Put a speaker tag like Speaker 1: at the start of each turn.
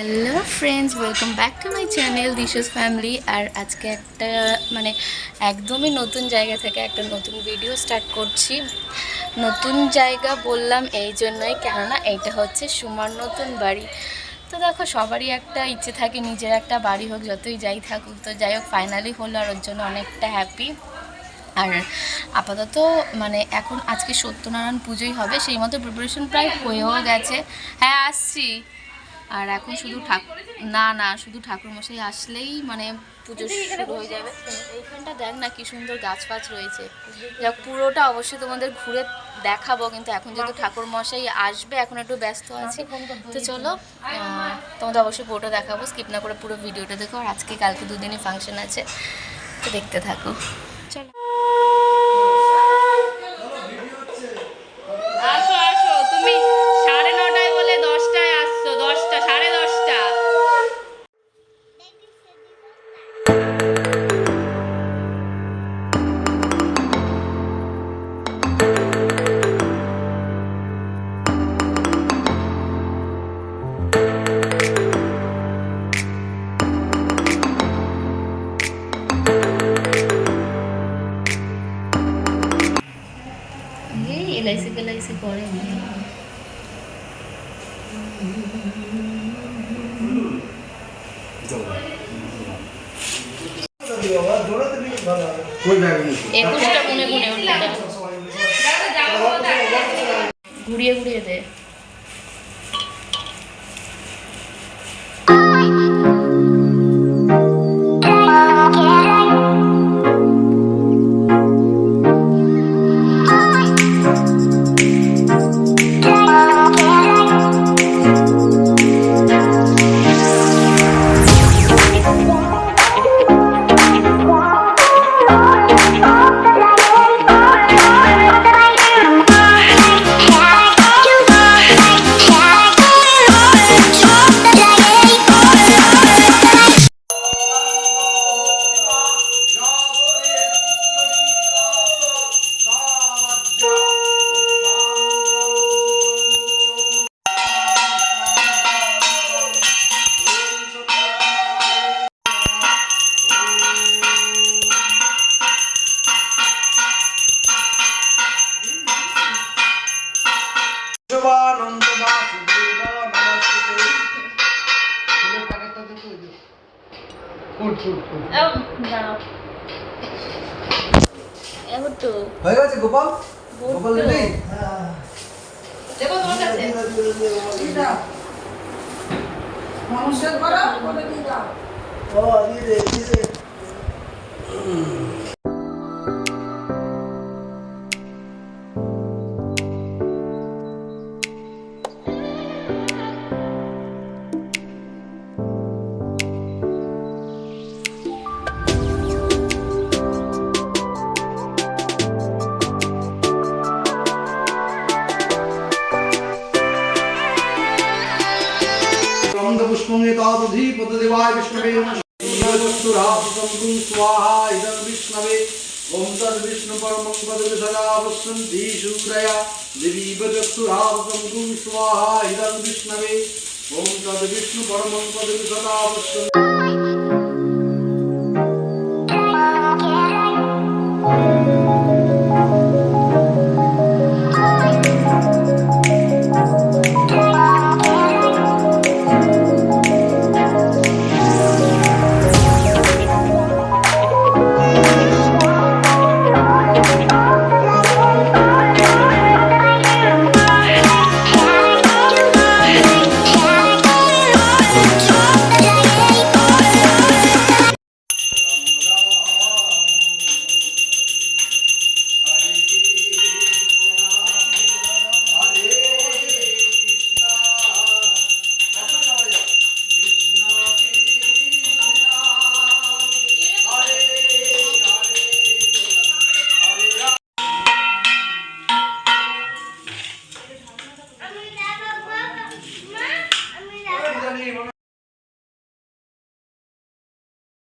Speaker 1: Hello friends, welcome back to my channel Disha's family. আর আজকে একটা একদমই নতুন জায়গা থেকে একটা নতুন ভিডিও স্টার্ট করছি। নতুন জায়গা বললাম এই জন্যই, কেননা এইটা হচ্ছে সুমার নতুন বাড়ি। তো দেখো, সবারই একটা ইচ্ছে থাকে নিজের একটা বাড়ি হোক, যতই যাই থাকুক। তো যাই হোক, ফাইনালি হলো, আর ওর জন্য অনেকটা হ্যাপি। আর আপাতত এখন আজকে সত্যনারায়ণ পুজোই হবে, সেই মতো প্রিপারেশন প্রায় হয়েও গেছে। হ্যাঁ, আসছি। আর এখন শুধু শুধু ঠাকুরমশাই আসলেই পুজো শুরু হয়ে যাবে। এইখানটা দেখ না, কি সুন্দর গাছ ফাছ রয়েছে। যাক, পুরোটা অবশ্যই তোমাদের ঘুরে দেখাবো, কিন্তু এখন যেহেতু ঠাকুরমশাই আসবে, এখন একটু ব্যস্ত আছি। তো চলো, তোমাদের অবশ্যই পুরোটা দেখাবো, স্কিপ না করে পুরো ভিডিওটা দেখো। আর আজকে কালকে দুদিনই ফাংশন আছে, তো দেখতে থাকো। চলো, আসো আসো। তুমি 9:30 বলে 10টায় আসছো, 10টা 10:30। এলআইসি করে ঘুরিয়ে ঘুরিয়ে দে।
Speaker 2: হয়ে গেছে গোপাল, গোপাল দিদি
Speaker 1: দেখো তোমার কাছে
Speaker 2: মানুষের করা বলে কি দাও ও দিয়ে দে पुष्पंगे तादधिपतदेवाय विष्णवे वस्तुरापसंगुं स्वाहा इदं विष्णवे ओम तद् विष्णु परमं पदं सदा वसन्ति शूरया देवी वस्तुरापसंगुं स्वाहा इदं विष्णवे ओम तद् विष्णु परमं पदं सदा वसन्ति।